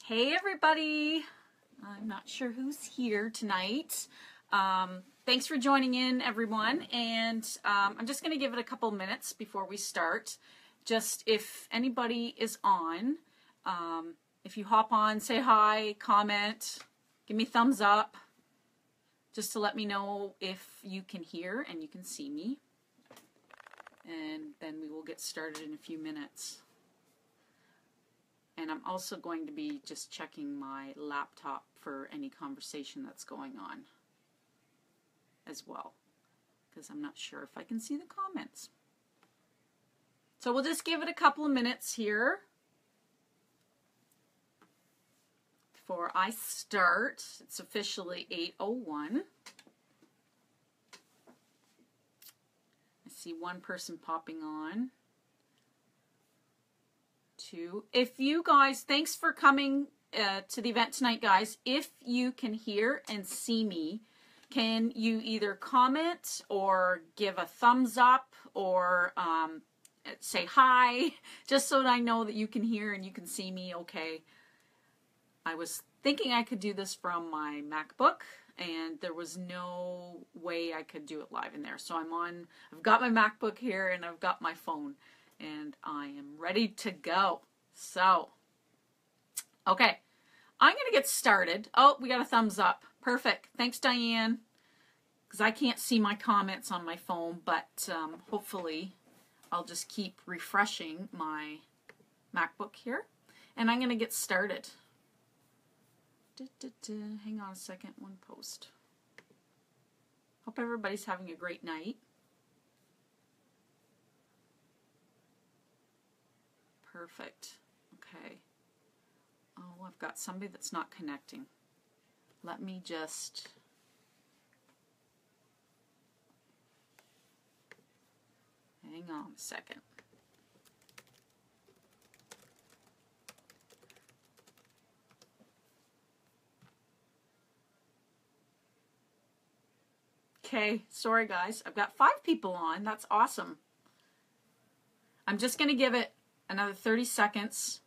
Hey everybody! I'm not sure who's here tonight. Thanks for joining in, everyone, and I'm just going to give it a couple minutes before we start. Just if anybody is on, if you hop on, say hi, comment, give me a thumbs up, just to let me know if you can hear and you can see me, and then we will get started in a few minutes. And I'm also going to be just checking my laptop for any conversation that's going on as well, because I'm not sure if I can see the comments. So we'll just give it a couple of minutes here before I start. It's officially 8:01. I see one person popping on. If you guys, thanks for coming to the event tonight, guys. If you can hear and see me, can you either comment or give a thumbs up or say hi, just so that I know that you can hear and you can see me okay. I was thinking I could do this from my MacBook, and there was no way I could do it live in there. So I've got my MacBook here and I've got my phone. And I am ready to go. So, okay, I'm going to get started. Oh, we got a thumbs up. Perfect. Thanks, Diane. Because I can't see my comments on my phone, but hopefully I'll just keep refreshing my MacBook here. And I'm going to get started. Hang on a second. One post. Hope everybody's having a great night. Perfect. Okay. Oh, I've got somebody that's not connecting. Let me just... hang on a second. Okay, sorry guys. I've got 5 people on. That's awesome. I'm just going to give it another 30 seconds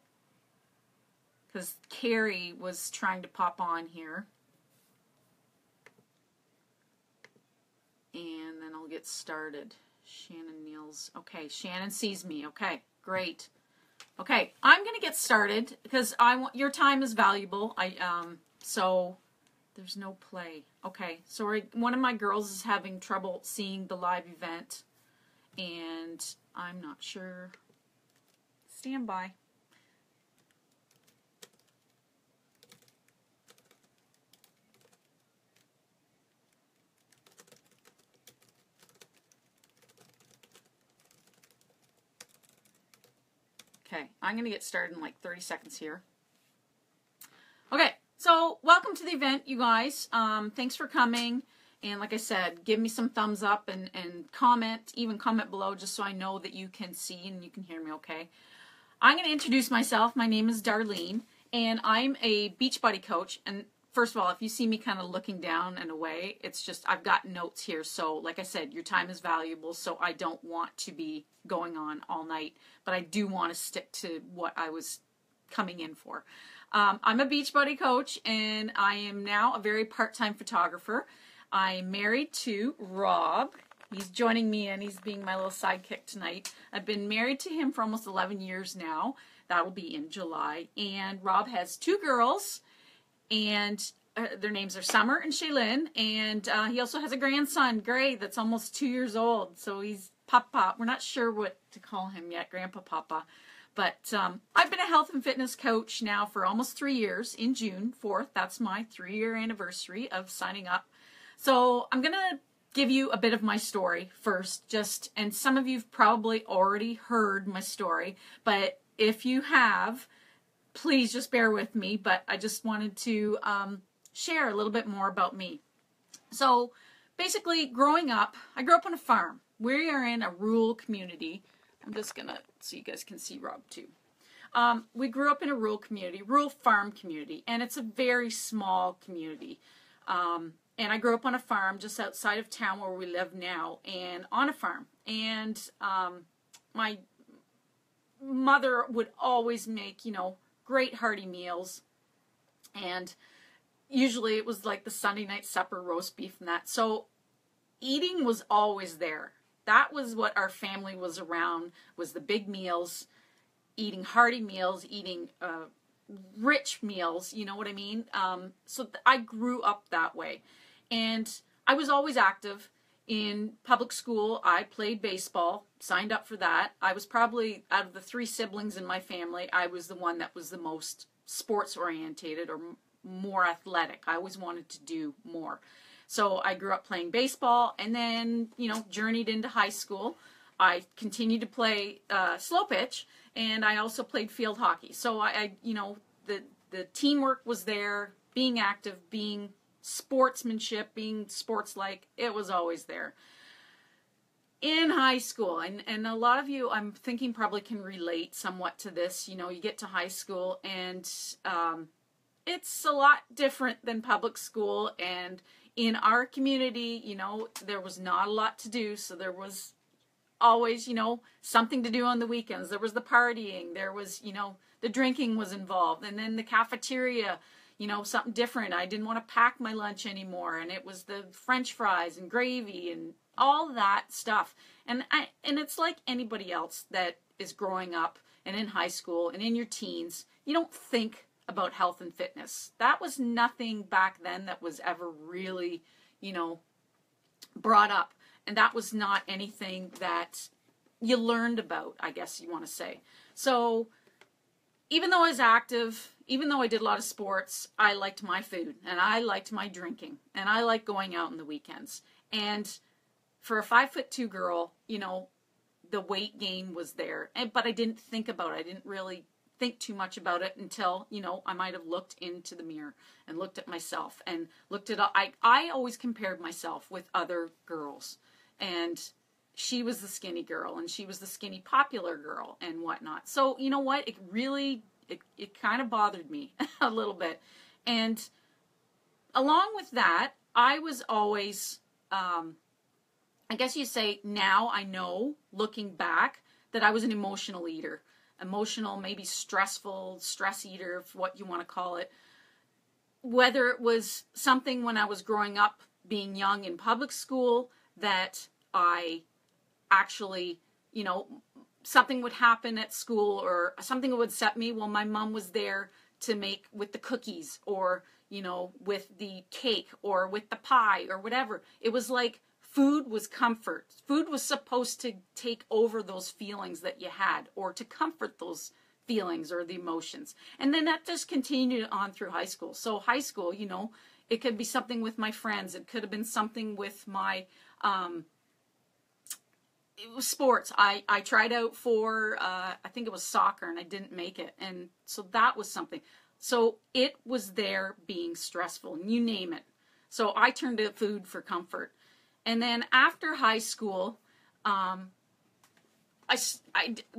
because Carrie was trying to pop on here. And then I'll get started. Shannon Niels. Okay, Shannon sees me. Okay, great. Okay, I'm going to get started because your time is valuable. So there's no play. Okay, sorry. One of my girls is having trouble seeing the live event, and I'm not sure. Stand by. Okay, I'm going to get started in like 30 seconds here. Okay, so welcome to the event, you guys. Thanks for coming. And like I said, give me some thumbs up and comment, even comment below, just so I know that you can see and you can hear me okay. I'm going to introduce myself. My name is Darlene, and I'm a Beachbody coach. And first of all, if you see me kind of looking down and away, it's just I've got notes here. So like I said, your time is valuable, so I don't want to be going on all night. But I do want to stick to what I was coming in for. I'm a Beachbody coach, and I am now a very part-time photographer. I'm married to Rob. He's joining me, and he's being my little sidekick tonight. I've been married to him for almost 11 years now. That will be in July. And Rob has 2 girls, and their names are Summer and Shaylin. And he also has a grandson, Gray, that's almost 2 years old. So he's Papa. We're not sure what to call him yet, Grandpa Papa. But I've been a health and fitness coach now for almost 3 years. In June 4th, that's my 3-year anniversary of signing up. So I'm going to give you a bit of my story first, and some of you've probably already heard my story, but if you have, please just bear with me. But I just wanted to share a little bit more about me. So basically, growing up, I grew up on a farm. We are in a rural community. I'm just gonna so you guys can see Rob too. We grew up in a rural community, rural farm community, and it's a very small community. And I grew up on a farm just outside of town where we live now, and on a farm. And my mother would always make, great hearty meals. And usually it was like the Sunday night supper, roast beef and that. So eating was always there. That was what our family was around, was the big meals, eating hearty meals, eating rich meals, you know what I mean? So I grew up that way. And I was always active. In public school, I played baseball, signed up for that. I was probably, out of the 3 siblings in my family, I was the one that was the most sports orientated or more athletic. I always wanted to do more. So I grew up playing baseball, and then, you know, journeyed into high school. I continued to play slow pitch, and I also played field hockey. So I you know, the teamwork was there, being active, being sportsmanship, being sports-like, it was always there. In high school, and a lot of you, I'm thinking, probably can relate somewhat to this. You know, you get to high school, and it's a lot different than public school. And in our community, you know, there was not a lot to do, so there was always, you know, something to do on the weekends. There was the partying, there was, you know, the drinking was involved, and then the cafeteria, you know, something different. I didn't want to pack my lunch anymore, and it was the French fries and gravy and all that stuff. And it's like anybody else that is growing up and in high school and in your teens, you don't think about health and fitness. That was nothing back then that was ever really, you know, brought up. And that was not anything that you learned about, I guess you want to say. So even though I was active, even though I did a lot of sports, I liked my food, and I liked my drinking, and I liked going out on the weekends. And for a 5'2" girl, you know, the weight gain was there, but I didn't think about it. I didn't really think too much about it until, you know, I might have looked into the mirror and looked at myself and looked at, I always compared myself with other girls, and she was the skinny girl, and she was the skinny popular girl and whatnot. So, you know what? It really, it kind of bothered me a little bit. And along with that, I was always, I guess you say now I know, looking back, that I was an emotional eater. Emotional, maybe stressful, stress eater, what you want to call it. Whether it was something when I was growing up, being young in public school, that I actually, you know, something would happen at school or something would upset me. Well, my mom was there to make with the cookies, or, you know, with the cake, or with the pie, or whatever. It was like food was comfort. Food was supposed to take over those feelings that you had, or to comfort those feelings or the emotions. And then that just continued on through high school. So high school, you know, it could be something with my friends. It could have been something with my it was sports. I tried out for, I think it was soccer, and I didn't make it. And so that was something. So it was there being stressful, and you name it. So I turned to food for comfort. And then after high school, there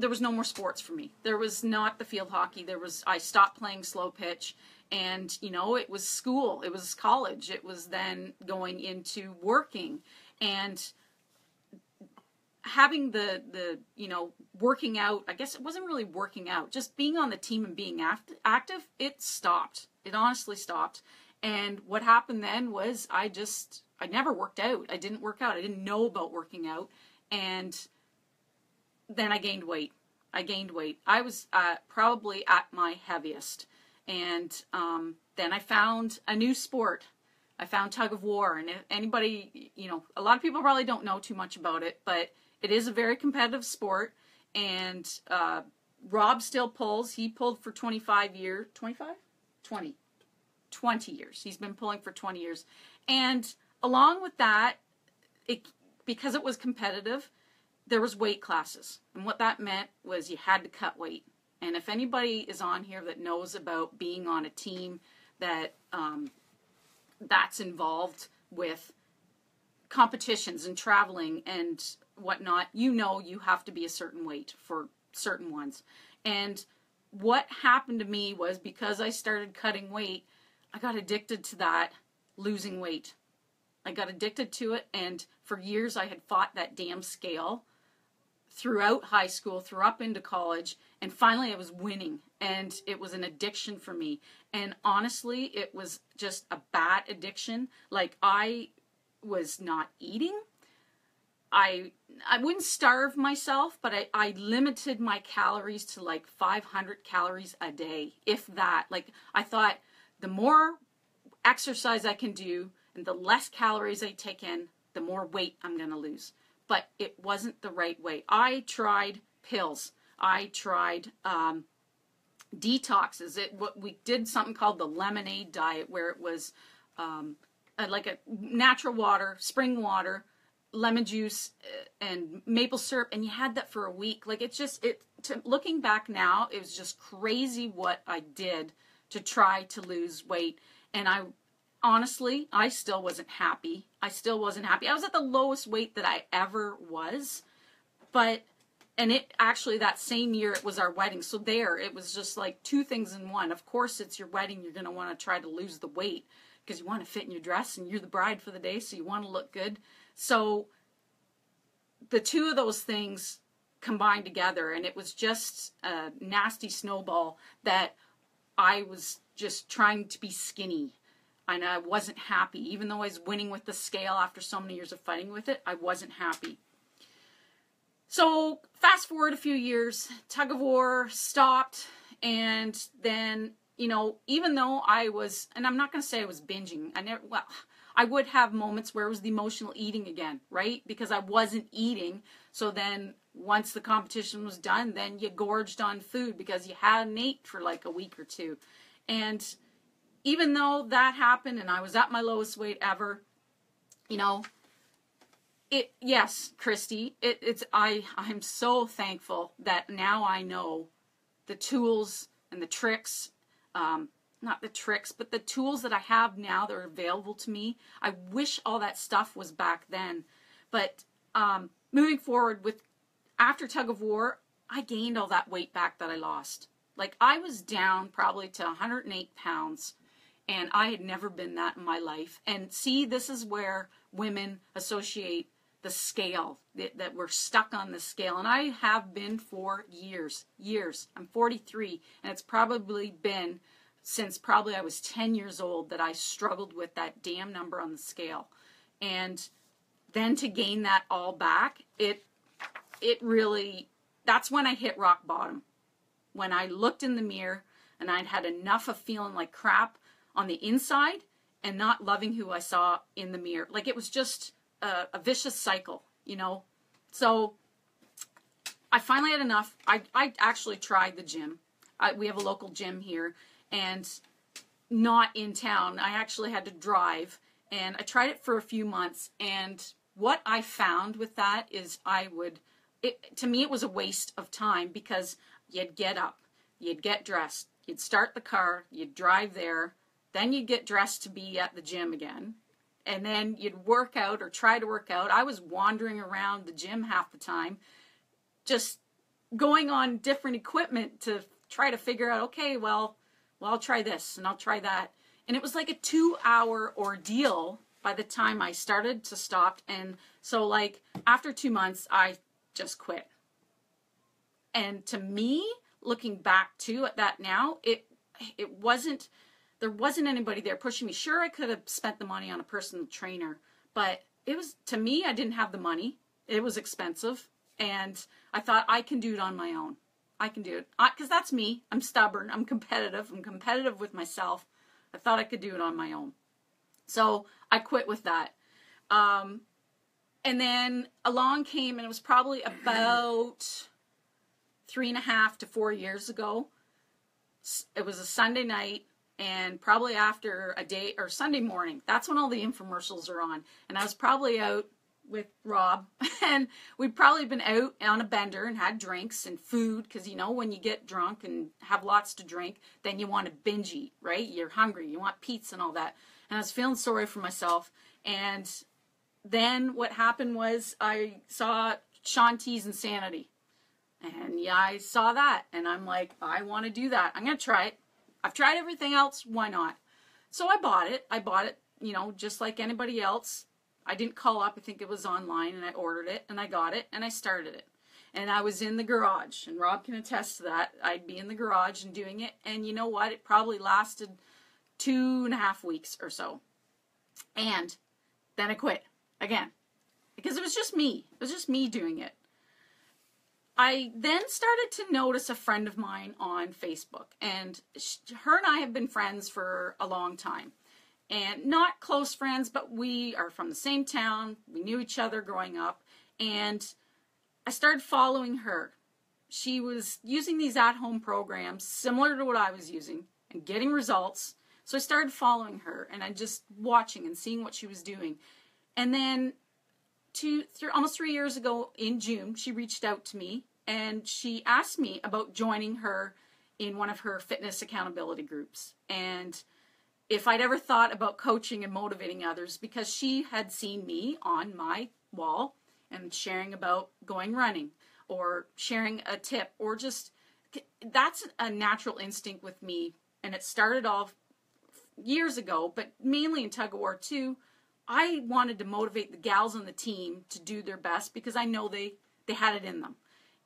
was no more sports for me. There was not the field hockey. I stopped playing slow pitch, and, you know, it was school. It was college. It was then going into working, and having the you know, working out. I guess it wasn't really working out, just being on the team and being active. It stopped. It honestly stopped. And what happened then was I never worked out. I didn't work out. I didn't know about working out. And then I gained weight. I was probably at my heaviest. And then I found a new sport. I found tug of war. And if anybody, you know, a lot of people probably don't know too much about it, but it is a very competitive sport. And Rob still pulls. He pulled for 25 years. 25? 20. 20 years. He's been pulling for 20 years. And along with that, because it was competitive, there was weight classes. And what that meant was you had to cut weight. And if anybody is on here that knows about being on a team that that's involved with competitions and traveling and whatnot, you know you have to be a certain weight for certain ones. And what happened to me was, because I started cutting weight, I got addicted to that, losing weight. I got addicted to it, and for years I had fought that damn scale throughout high school, through up into college, And finally I was winning, and it was an addiction for me. And honestly, it was just a bad addiction. Like, I was not eating. I wouldn't starve myself, but I limited my calories to like 500 calories a day, if that. Like, I thought the more exercise I can do and the less calories I take in, the more weight I'm going to lose. But it wasn't the right way. I tried pills. I tried detoxes. We did something called the lemonade diet, where it was like a natural water, spring water, lemon juice, and maple syrup, and you had that for a week. Like, looking back now, it was just crazy what I did to try to lose weight. And honestly, I still wasn't happy. I was at the lowest weight that I ever was. And it actually, that same year, it was our wedding. So it was just like two things in one. Of course, it's your wedding. You're going to want to try to lose the weight because you want to fit in your dress, and you're the bride for the day, so you want to look good. So the two of those things combined together, and it was just a nasty snowball that I was just trying to be skinny. And I wasn't happy. Even though I was winning with the scale after so many years of fighting with it, I wasn't happy. So fast forward a few years, tug of war stopped, and then, even though I was, and I'm not going to say I was binging, I would have moments where it was the emotional eating again, right? Because I wasn't eating. So then once the competition was done, then you gorged on food because you hadn't ate for like a week or two. And even though that happened and I was at my lowest weight ever, yes, Christy, I'm so thankful that now I know the tools and the tricks, not the tricks, but the tools that I have now that are available to me. I wish all that stuff was back then. But moving forward after tug of war, I gained all that weight back that I lost. Like, I was down probably to 108 pounds. And I had never been that in my life. And see, this is where women associate the scale, that we're stuck on the scale. And I have been for years. I'm 43, and it's probably been since probably I was 10 years old that I struggled with that damn number on the scale. And then to gain that all back, it really, that's when I hit rock bottom. When I looked in the mirror and I'd had enough of feeling like crap on the inside and not loving who I saw in the mirror. Like, it was just a vicious cycle, So I finally had enough. I actually tried the gym. We have a local gym here, and not in town. I actually had to drive, and I tried it for a few months, and what I found with that is to me it was a waste of time, because you'd get up, you'd get dressed, you'd start the car, you'd drive there, then you'd get dressed to be at the gym again. And then you'd work out or try to work out. I was wandering around the gym half the time, just going on different equipment to try to figure out, okay, well, I'll try this and I'll try that. And it was like a 2-hour ordeal by the time I started to stop. And so, like, after 2 months, I just quit. And to me, looking back at that now, there wasn't anybody there pushing me. Sure, I could have spent the money on a personal trainer, but to me, I didn't have the money. It was expensive, and I thought, I can do it on my own. I can do it. Because that's me. I'm stubborn. I'm competitive. I'm competitive with myself. I thought I could do it on my own. So I quit with that. And then along came, and it was probably about 3.5 to 4 years ago. It was a Sunday night. And probably after a day, or Sunday morning, that's when all the infomercials are on. And I was probably out with Rob, and we'd probably been out on a bender and had drinks and food, because, when you get drunk and have lots to drink, then you want to binge eat, right? You're hungry, you want pizza and all that. And I was feeling sorry for myself. And then what happened was I saw Shaun T's Insanity. And yeah, I saw that, and I'm like, I want to do that. I'm going to try it. I've tried everything else, why not? So I bought it, just like anybody else. I didn't call up, I think it was online, and I ordered it, and I got it, and I started it. And I was in the garage, and Rob can attest to that. I'd be in the garage and doing it, and you know what? It probably lasted 2.5 weeks or so. And then I quit again because it was just me. It was just me doing it. I then started to notice a friend of mine on Facebook, and her and I have been friends for a long time. And not close friends, but we are from the same town. We knew each other growing up, and I started following her. She was using these at-home programs similar to what I was using and getting results. So I started following her, and I'm just watching and seeing what she was doing. And then almost 3 years ago in June, she reached out to me, and she asked me about joining her in one of her fitness accountability groups. And if I'd ever thought about coaching and motivating others, because she had seen me on my wall and sharing about going running or sharing a tip, or just, that's a natural instinct with me. And it started off years ago, but mainly in tug of war too. I wanted to motivate the gals on the team to do their best because I know they had it in them.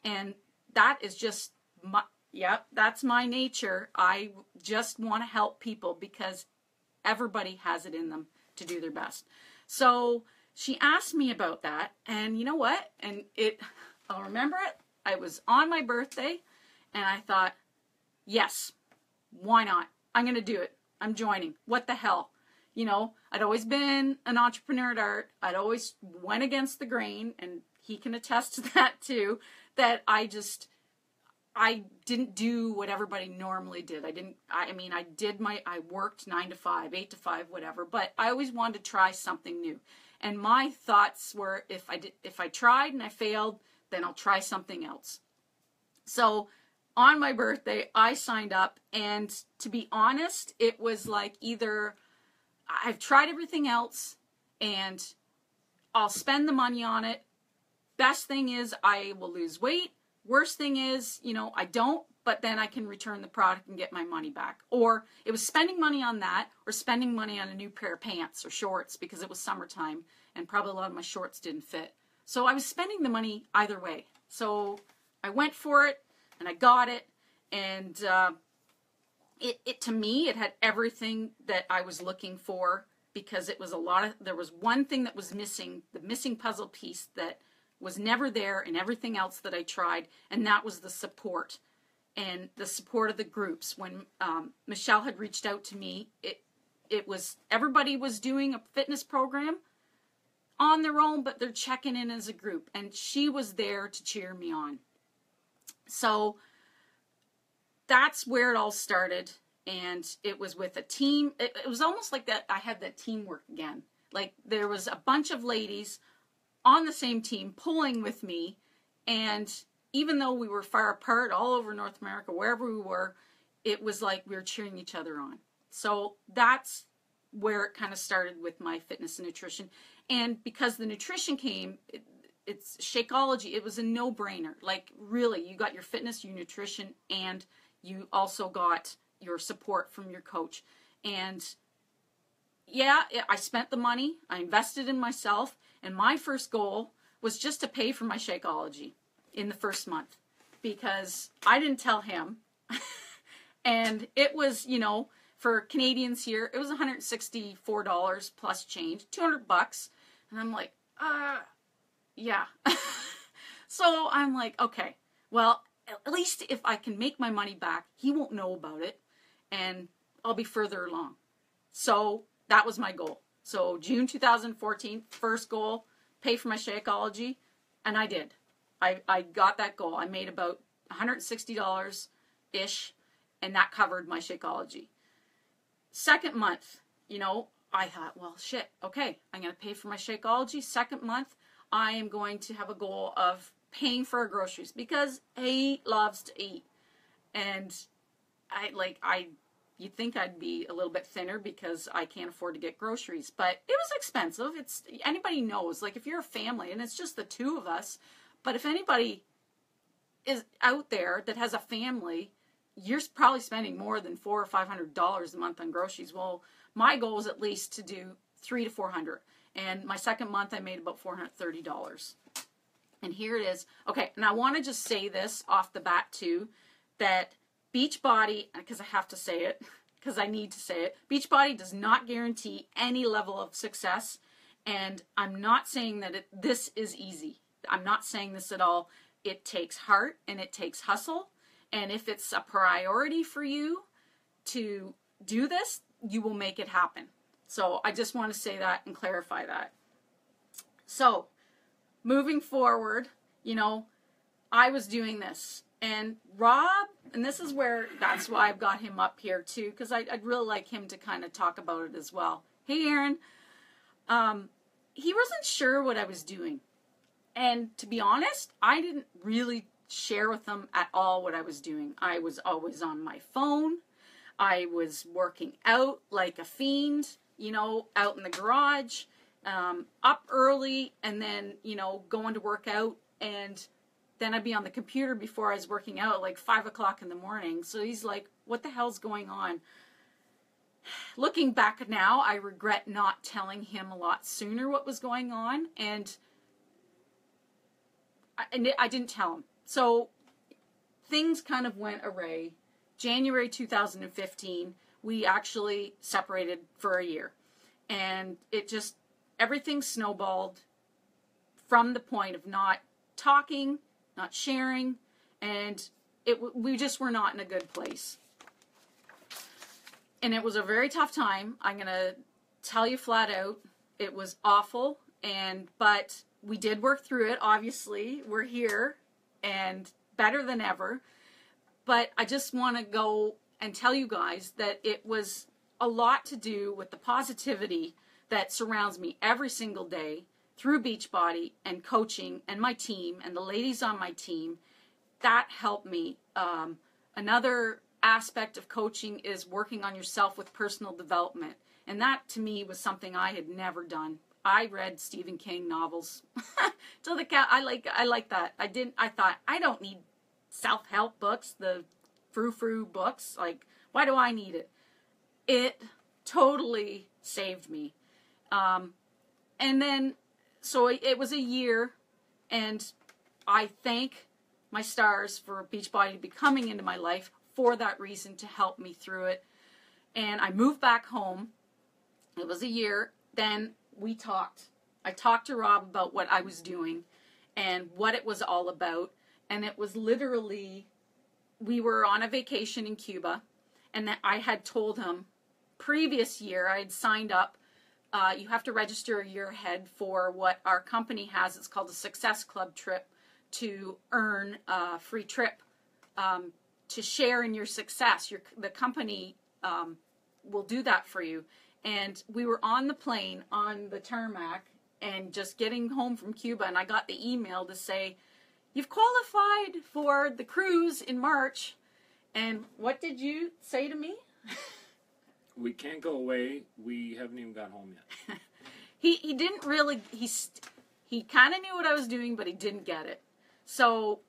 And that is just that's my nature. I just want to help people because everybody has it in them to do their best. So she asked me about that, and you know what? And I'll remember it. I was on my birthday, and I thought, yes, why not? I'm going to do it. I'm joining. What the hell? You know, I'd always been an entrepreneur at art. I'd always went against the grain, and he can attest to that too, that I didn't do what everybody normally did. I worked 9 to 5, 8 to 5, whatever, but I always wanted to try something new. And my thoughts were, if I tried and I failed, then I'll try something else. So on my birthday, I signed up, and to be honest, it was like either I've tried everything else and I'll spend the money on it. Best thing is I will lose weight. Worst thing is, I don't, but then I can return the product and get my money back. Or it was spending money on that, or spending money on a new pair of pants or shorts because it was summertime and probably a lot of my shorts didn't fit. So I was spending the money either way. So I went for it and I got it, and it to me, it had everything that I was looking for, because it was there was one thing that was missing, the missing puzzle piece that was never there in everything else that I tried, and that was the support, and the support of the groups. When Michelle had reached out to me, it was, everybody was doing a fitness program on their own, but they're checking in as a group, and she was there to cheer me on. So that's where it all started, and it was with a team. It was almost like that I had that teamwork again. Like there was a bunch of ladies on the same team pulling with me, and even though we were far apart all over North America, wherever we were, it was like we were cheering each other on. So that's where it kind of started with my fitness and nutrition. And because the nutrition came, it's Shakeology. It was a no-brainer. Like really, you got your fitness, your nutrition, and you also got your support from your coach. And yeah, I spent the money. I invested in myself. And my first goal was just to pay for my Shakeology in the first month, because I didn't tell him. And it was, for Canadians here, it was $164 plus change, $200. And I'm like, yeah. So I'm like, okay, well, at least if I can make my money back, he won't know about it, and I'll be further along. So that was my goal. So June 2014, first goal, pay for my Shakeology, and I did. I got that goal. I made about $160-ish, and that covered my Shakeology. Second month, I thought, well, shit, okay, I'm going to pay for my Shakeology. Second month, I am going to have a goal of paying for our groceries, because he loves to eat. And you'd think I'd be a little bit thinner because I can't afford to get groceries, but it was expensive. Anybody knows, like if you're a family and it's just the two of us, but if anybody is out there that has a family, you're probably spending more than $400 or $500 a month on groceries. Well, my goal was at least to do $300 to $400. And my second month I made about $430. And here it is. Okay, and I want to just say this off the bat too, that Beachbody, because I have to say it, because I need to say it, Beachbody does not guarantee any level of success. And I'm not saying that this is easy. I'm not saying this at all. It takes heart and it takes hustle. And if it's a priority for you to do this, you will make it happen. So I just want to say that and clarify that. So moving forward, you know, I was doing this. And Rob, and this is where, that's why I've got him up here too, because I'd really like him to kind of talk about it as well. Hey, Aaron. He wasn't sure what I was doing. And to be honest, I didn't really share with him at all what I was doing. I was always on my phone. I was working out like a fiend, you know, out in the garage, up early, and then, you know, going to work out, and then I'd be on the computer before I was working out at like 5 o'clock in the morning. So he's like, what the hell's going on? Looking back now, I regret not telling him a lot sooner what was going on, and I didn't tell him. So things kind of went awry. January 2015, we actually separated for a year, and it just, everything snowballed from the point of not talking, not sharing, and we just were not in a good place. And it was a very tough time. I'm going to tell you flat out. It was awful, but we did work through it, obviously. We're here, and better than ever. But I just want to go and tell you guys that it was a lot to do with the positivity that surrounds me every single day through Beachbody and coaching and my team and the ladies on my team. That helped me. Another aspect of coaching is working on yourself with personal development, and that to me was something I had never done. I read Stephen King novels till the cat. I like that. I thought I don't need self-help books, the frou-frou books. Like, why do I need it? It totally saved me. And then so it was a year, and I thank my stars for Beachbody becoming into my life for that reason, to help me through it. And I moved back home. It was a year. Then we talked. I talked to Rob about what I was doing and what it was all about. And it was literally, we were on a vacation in Cuba, and I had told him previous year I had signed up. You have to register a year ahead for what our company has. It's called a Success Club trip, to earn a free trip to share in your success. The company will do that for you. And we were on the plane on the tarmac and just getting home from Cuba, and I got the email to say, you've qualified for the cruise in March. And what did you say to me? We can't go away. We haven't even got home yet. He didn't really, he kind of knew what I was doing, but he didn't get it. So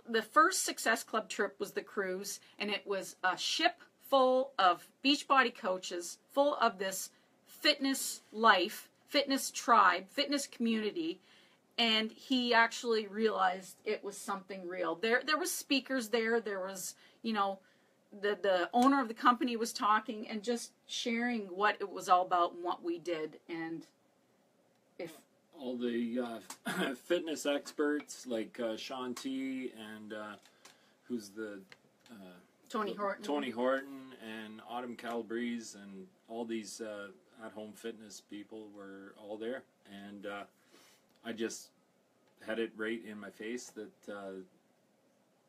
the first Success Club trip was the cruise, and it was a ship full of Beachbody coaches, full of this fitness life, fitness tribe, fitness community, and he actually realized it was something real. There was speakers there. There was, you know, the owner of the company was talking and just sharing what it was all about and what we did. And if all the fitness experts like Shaun T and who's the Tony Horton. Tony Horton and Autumn Calabrese and all these at-home fitness people were all there. And I just had it right in my face that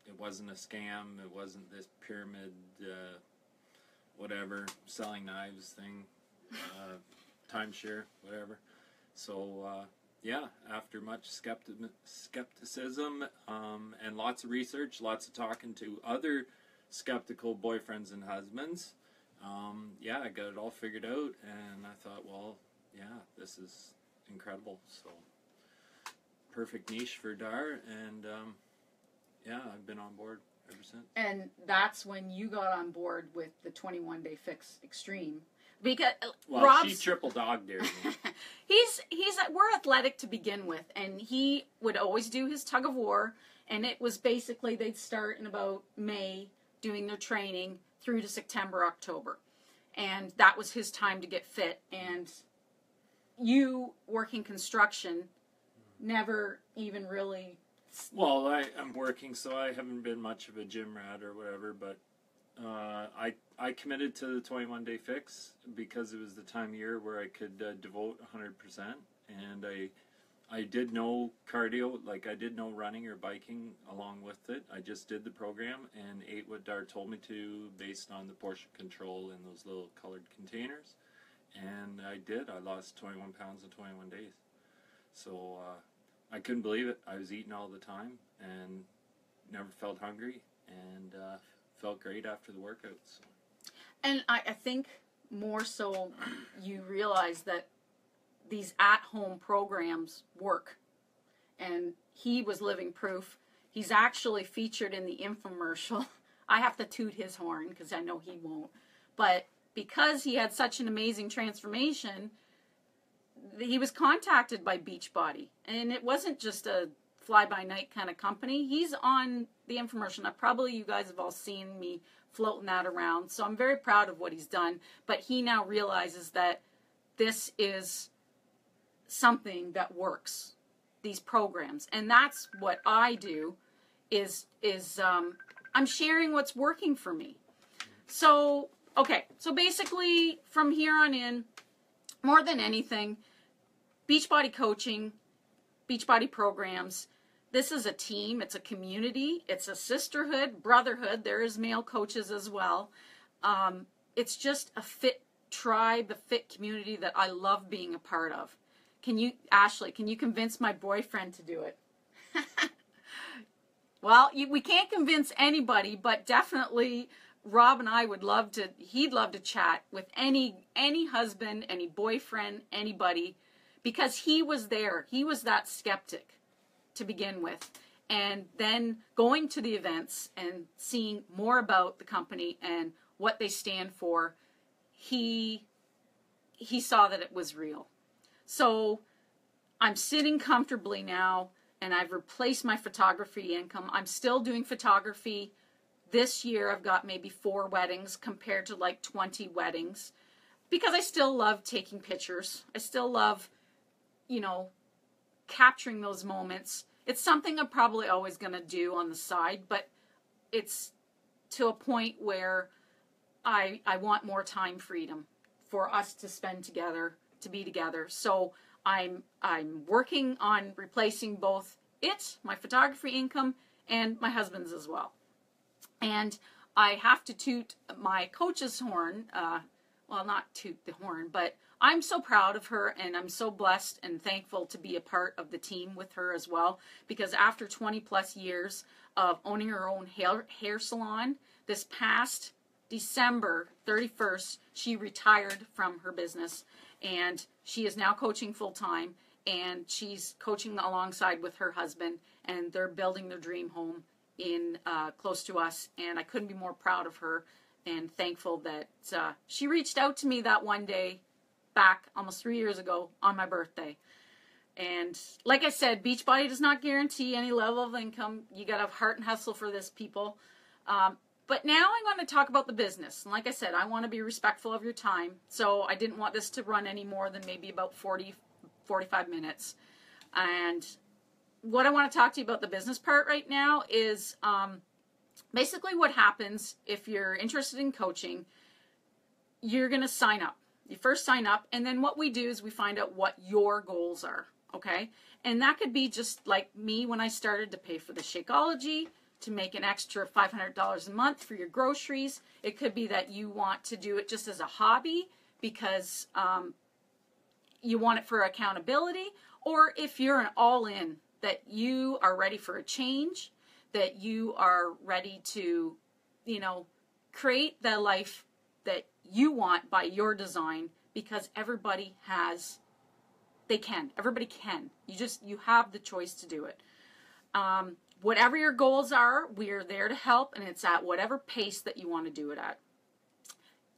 it wasn't a scam. It wasn't this pyramid, whatever, selling knives thing, timeshare, whatever. So, yeah, after much skepticism and lots of research, lots of talking to other skeptical boyfriends and husbands, yeah, I got it all figured out, and I thought, well, yeah, this is incredible. So, perfect niche for Dar, and yeah, I've been on board ever since. And that's when you got on board with the 21 Day Fix Extreme. Because Well, Rob's, she triple dog dared me. we're athletic to begin with, and he would always do his tug of war, and it was basically they'd start in about May doing their training through to September, October, and that was his time to get fit. And you working construction never even really. Well, I'm working, so I haven't been much of a gym rat or whatever, but I committed to the 21-day fix because it was the time of year where I could devote 100%, and I did no cardio, like I did no running or biking along with it. I just did the program and ate what Dar told me to based on the portion control in those little colored containers, and I did. I lost 21 pounds in 21 days. So I couldn't believe it. I was eating all the time and never felt hungry, and felt great after the workouts. And I think more so you realize that these at-home programs work. And he was living proof. He's actually featured in the infomercial. I have to toot his horn because I know he won't. But because he had such an amazing transformation, he was contacted by Beachbody. And it wasn't just a fly-by-night kind of company. He's on the infomercial. Now, probably you guys have all seen me floating that around. So I'm very proud of what he's done. But he now realizes that this is something that works, these programs. And that's what I do is I'm sharing what's working for me. So, okay. So basically from here on in, more than anything, Beachbody coaching, Beachbody programs, this is a team, it's a community, it's a sisterhood, brotherhood. There is male coaches as well. It's just a fit tribe, a fit community that I love being a part of. Ashley, can you convince my boyfriend to do it? Well, we can't convince anybody, but definitely Rob and I would love to, he'd love to chat with any husband, any boyfriend, anybody, because he was there. He was that skeptic to begin with. And then going to the events and seeing more about the company and what they stand for, he saw that it was real. So I'm sitting comfortably now, and I've replaced my photography income. I'm still doing photography. This year I've got maybe 4 weddings compared to like 20 weddings because I still love taking pictures. I still love, capturing those moments. It's something I'm probably always going to do on the side, but it's to a point where I want more time freedom for us to spend together, to be together. So I'm working on replacing both my photography income, and my husband's as well. And I have to toot my coach's horn, well, not toot the horn, but I'm so proud of her, and I'm so blessed and thankful to be a part of the team with her as well, because after 20 plus years of owning her own hair salon, this past December 31st, she retired from her business, and she is now coaching full-time, and she's coaching alongside with her husband, and they're building their dream home in close to us, and I couldn't be more proud of her and thankful that she reached out to me that one day back almost 3 years ago on my birthday. And like I said, Beachbody does not guarantee any level of income. You got to have heart and hustle for this, people. But now I'm going to talk about the business. And like I said, I want to be respectful of your time. So I didn't want this to run any more than maybe about 45 minutes. And what I want to talk to you about the business part right now is basically what happens if you're interested in coaching. You're going to sign up. You first sign up, and then what we do is we find out what your goals are, okay? And that could be just like me when I started to pay for the Shakeology, to make an extra $500 a month for your groceries. It could be that you want to do it just as a hobby because you want it for accountability, or if you're an all-in, that you are ready for a change, that you are ready to, create the life that you want by your design, because everybody can. You have the choice to do it. Whatever your goals are, we are there to help, and it's at whatever pace that you want to do it at.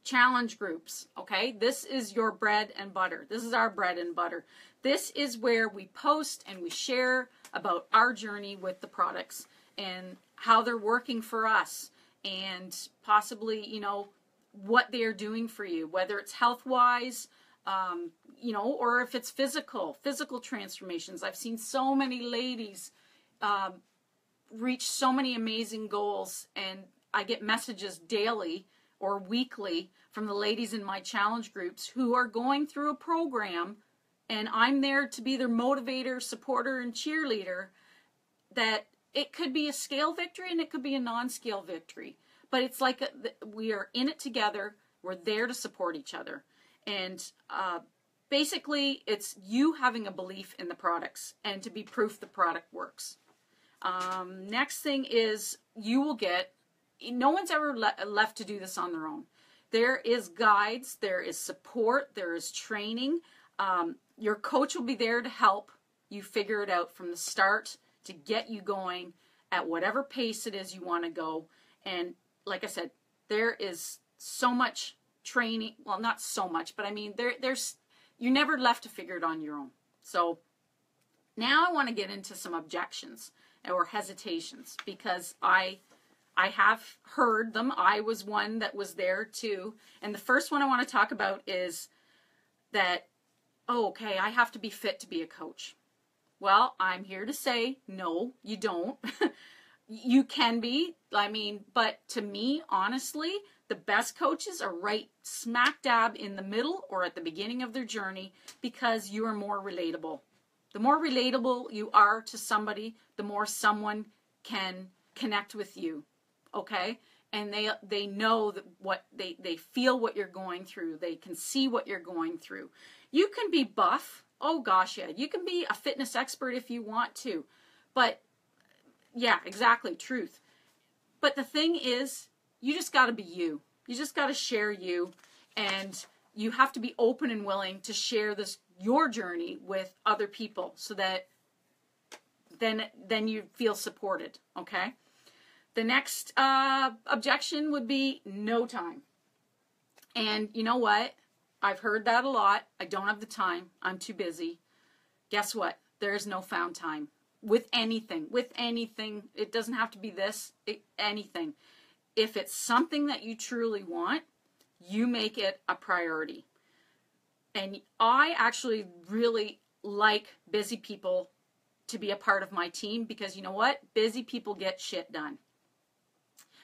challenge groups, okay? This is your bread and butter. This is our bread and butter. This is where we post and we share about our journey with the products and how they're working for us, and possibly, you know, what they are doing for you, whether it's health-wise, you know, or if it's physical transformations. I've seen so many ladies reach so many amazing goals, and I get messages daily or weekly from the ladies in my challenge groups who are going through a program, and I'm there to be their motivator, supporter, and cheerleader. That it could be a scale victory and it could be a non-scale victory, but it's like we are in it together. We're there to support each other, and basically it's you having a belief in the products and to be proof the product works. Next thing is you will get, no one's ever left to do this on their own. There is guides, there is support, there is training. Your coach will be there to help you figure it out from the start to get you going at whatever pace it is you want to go. And like I said, there is so much training. Well, not so much, but I mean, there's you're never left to figure it on your own. So now I want to get into some objections or hesitations, because I have heard them. I was one that was there too. And the first one I want to talk about is that, oh, okay, I have to be fit to be a coach. Well, I'm here to say, no, you don't. You can be, I mean, but to me, honestly, the best coaches are right smack dab in the middle or at the beginning of their journey, because you are more relatable. The more relatable you are to somebody, the more someone can connect with you, okay? And they know that what they feel what you're going through. They can see what you're going through. You can be buff. Oh gosh, yeah. You can be a fitness expert if you want to. But yeah, exactly, truth. But the thing is, you just got to be you. You just got to share you, and you have to be open and willing to share your journey with other people, so that then you feel supported, okay? The next objection would be no time. And you know what? I've heard that a lot. I don't have the time. I'm too busy. Guess what? There is no found time. With anything. It doesn't have to be this. Anything. If it's something that you truly want, you make it a priority. And I actually really like busy people to be a part of my team, because you know what? Busy people get shit done.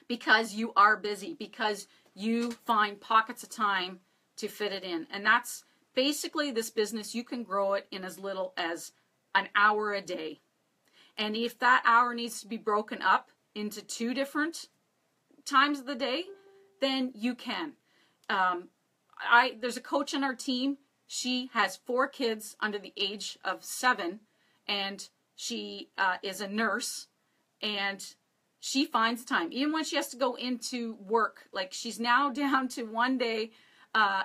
Because you are busy. Because you find pockets of time to fit it in. And that's basically this business. You can grow it in as little as an hour a day. And if that hour needs to be broken up into 2 different times of the day, then you can. There's a coach on our team. She has 4 kids under the age of 7, and she is a nurse, and she finds time. Even when she has to go into work, like she's now down to 1 day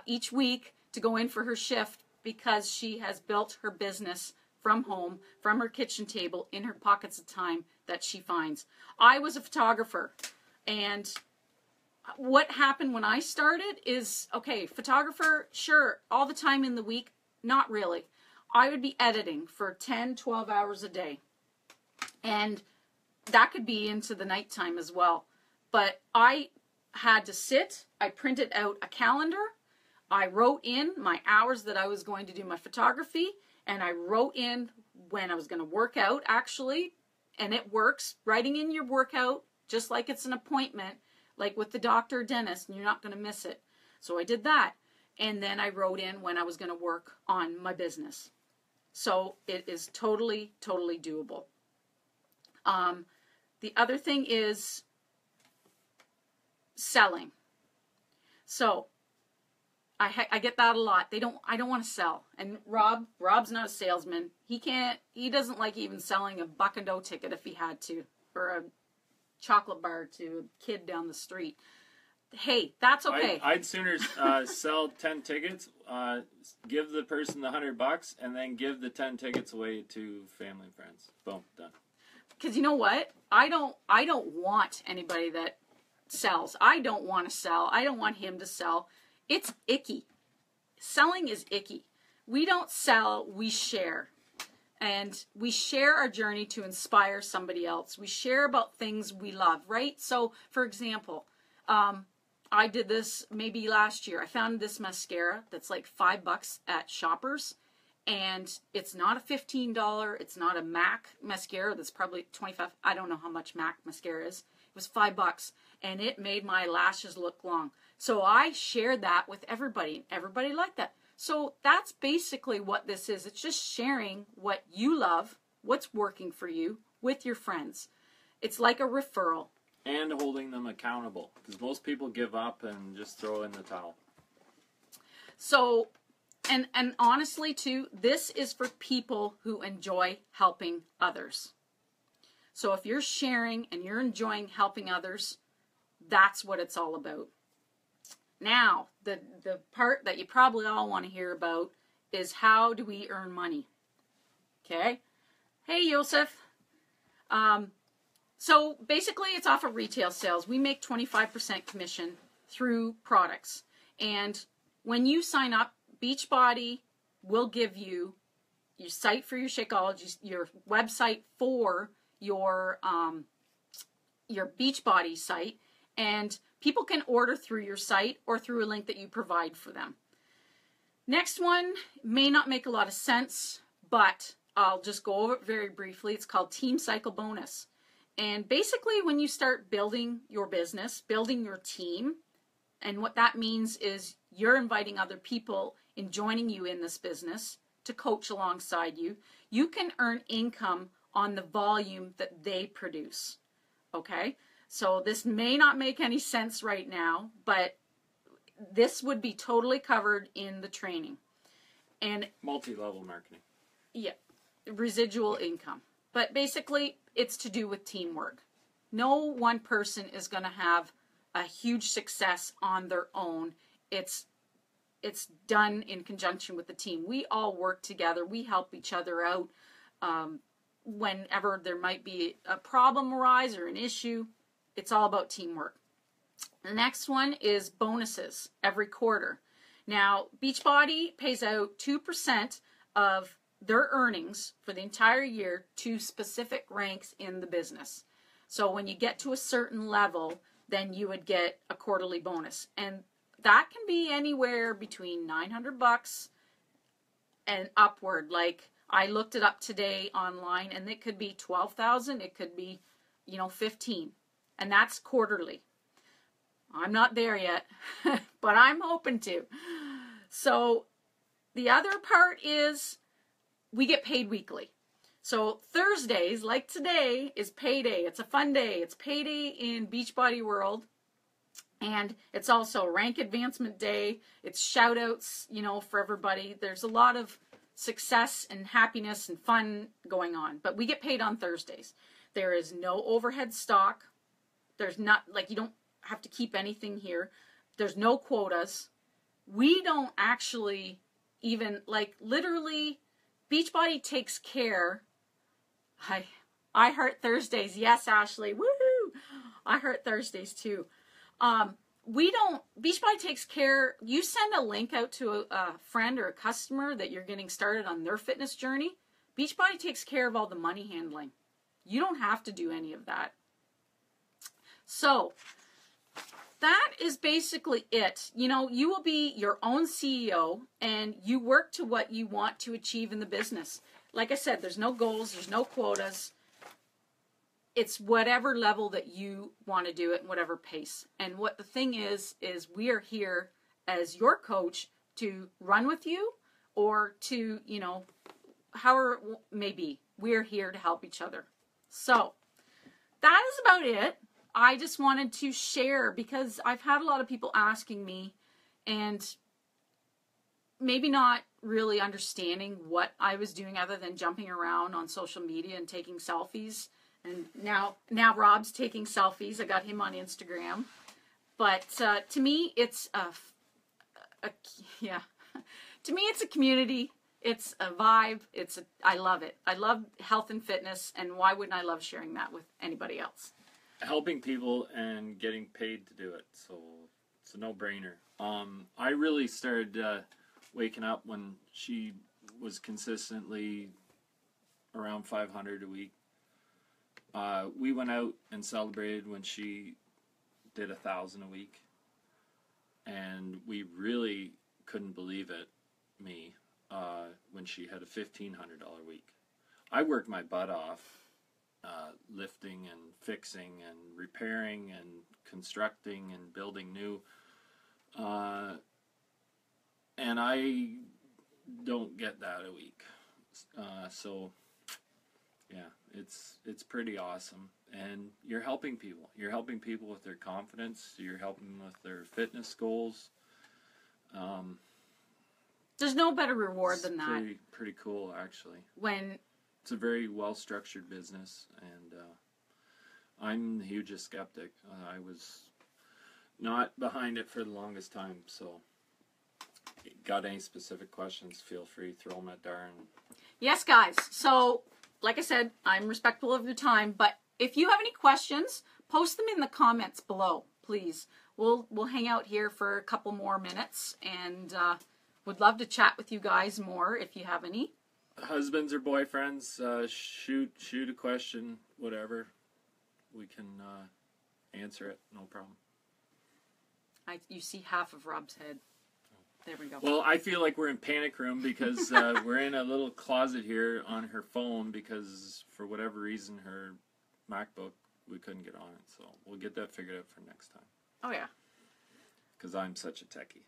each week to go in for her shift, because she has built her business from home, from her kitchen table, in her pockets of time that she finds. I was a photographer, and what happened when I started is, okay, photographer, sure, all the time in the week, not really. I would be editing for 10, 12 hours a day, and that could be into the nighttime as well. But I had to sit, I printed out a calendar, I wrote in my hours that I was going to do my photography, and I wrote in when I was going to work out, actually, and it works. Writing in your workout, just like it's an appointment, like with the doctor or dentist, and you're not going to miss it. So I did that, and then I wrote in when I was going to work on my business. So it is totally, totally doable. The other thing is selling. So I get that a lot. I don't want to sell. And Rob's not a salesman. He doesn't like even selling a buck and dough ticket if he had to, or a chocolate bar to a kid down the street. Hey, that's okay. I'd sooner sell 10 tickets, give the person the $100, and then give the 10 tickets away to family and friends. Boom, done. Because you know what? I don't want anybody that sells. I don't want to sell. I don't want him to sell. it's icky. Selling is icky. We don't sell, we share. And we share our journey to inspire somebody else. We share about things we love, right? So, for example, I did this maybe last year. I found this mascara that's like $5 at Shoppers. And it's not a $15. It's not a MAC mascara that's probably $25. I don't know how much MAC mascara is. It was $5. And it made my lashes look long. So I shared that with everybody. And everybody liked that. So that's basically what this is. It's just sharing what you love, what's working for you, with your friends. It's like a referral. And holding them accountable. Because most people give up and just throw in the towel. So, and honestly too, this is for people who enjoy helping others. So if you're sharing and you're enjoying helping others, that's what it's all about. Now, the part that you probably all want to hear about is how do we earn money? Okay? Hey, Joseph. So basically, it's off of retail sales. We make 25% commission through products. And when you sign up, Beachbody will give you your site for your Shakeology, your website for your Beachbody site, and people can order through your site or through a link that you provide for them. Next one may not make a lot of sense, but I'll just go over it very briefly. It's called Team Cycle Bonus. And basically when you start building your business, building your team, and what that means is you're inviting other people in joining you in this business to coach alongside you, you can earn income on the volume that they produce. Okay? So this may not make any sense right now, but this would be totally covered in the training. And multi-level marketing. Yeah, residual income. But basically, it's to do with teamwork. No one person is going to have a huge success on their own. It's done in conjunction with the team. We all work together. We help each other out whenever there might be a problem arise or an issue. It's all about teamwork. The next one is bonuses every quarter. Now, Beachbody pays out 2% of their earnings for the entire year to specific ranks in the business. So when you get to a certain level, then you would get a quarterly bonus. And that can be anywhere between $900 and upward. Like I looked it up today online, and it could be $12,000. It could be, $15,000. And that's quarterly. I'm not there yet, but I'm hoping to. So the other part is we get paid weekly. So Thursdays, like today, is payday. It's a fun day. It's payday in Beachbody world. And it's also rank advancement day. It's shout outs, for everybody. There's a lot of success and happiness and fun going on. But we get paid on Thursdays. There is no overhead stock. There's not, you don't have to keep anything here. There's no quotas. We don't actually even, literally, Beachbody takes care. I heart Thursdays. Yes, Ashley. Woohoo! I heart Thursdays too. Beachbody takes care. You send a link out to a friend or a customer that you're getting started on their fitness journey. Beachbody takes care of all the money handling. You don't have to do any of that. So that is basically it. You will be your own CEO and you work to what you want to achieve in the business. Like I said, there's no goals, there's no quotas. It's whatever level that you want to do it and whatever pace. And what the thing is we are here as your coach to run with you or to, however it may be. We're here to help each other. So that is about it. I just wanted to share because I've had a lot of people asking me and maybe not really understanding what I was doing other than jumping around on social media and taking selfies. And now Rob's taking selfies. I got him on Instagram. But to me, it's to me, it's a community. It's a vibe. I love it. I love health and fitness. And why wouldn't I love sharing that with anybody else? Helping people and getting paid to do it. So it's a no-brainer. I really started waking up when she was consistently around 500 a week. We went out and celebrated when she did 1,000 a week, and we really couldn't believe it, me, when she had a $1,500 week. I worked my butt off, lifting and fixing and repairing and constructing and building new, and I don't get that a week. So yeah, it's pretty awesome, and you're helping people. You're helping people with their confidence. You're helping them with their fitness goals. There's no better reward than that. Pretty cool, actually. When it's a very well structured business, and I'm the hugest skeptic. I was not behind it for the longest time. So, got any specific questions? Feel free, throw them at Darren. Yes, guys. So, like I said, I'm respectful of your time, but if you have any questions, post them in the comments below, please. We'll hang out here for a couple more minutes, and would love to chat with you guys more if you have any. Husbands or boyfriends, shoot a question, whatever. We can answer it, no problem. You see half of Rob's head. There we go. Well, I feel like we're in panic room because we're in a little closet here on her phone because for whatever reason her MacBook, we couldn't get on it. So we'll get that figured out for next time. Oh, yeah. Because I'm such a techie.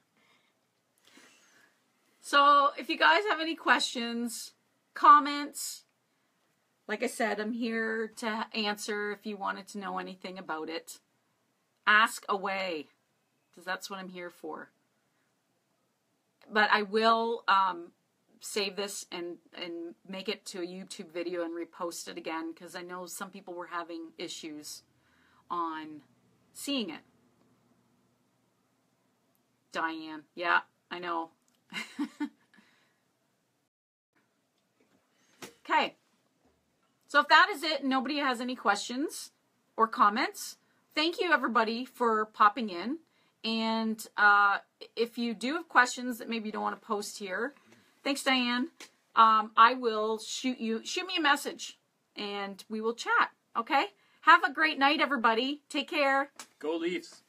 So if you guys have any questions, comments, like I said, I'm here to answer if you wanted to know anything about it. Ask away, because that's what I'm here for. But I will save this and make it to a YouTube video and repost it again, because I know some people were having issues on seeing it. Diane, yeah, I know. Okay. So if that is it, nobody has any questions or comments, thank you everybody for popping in. And if you do have questions that maybe you don't want to post here, thanks, Diane. I will shoot me a message and we will chat. Okay? Have a great night, everybody. Take care. Go Leafs.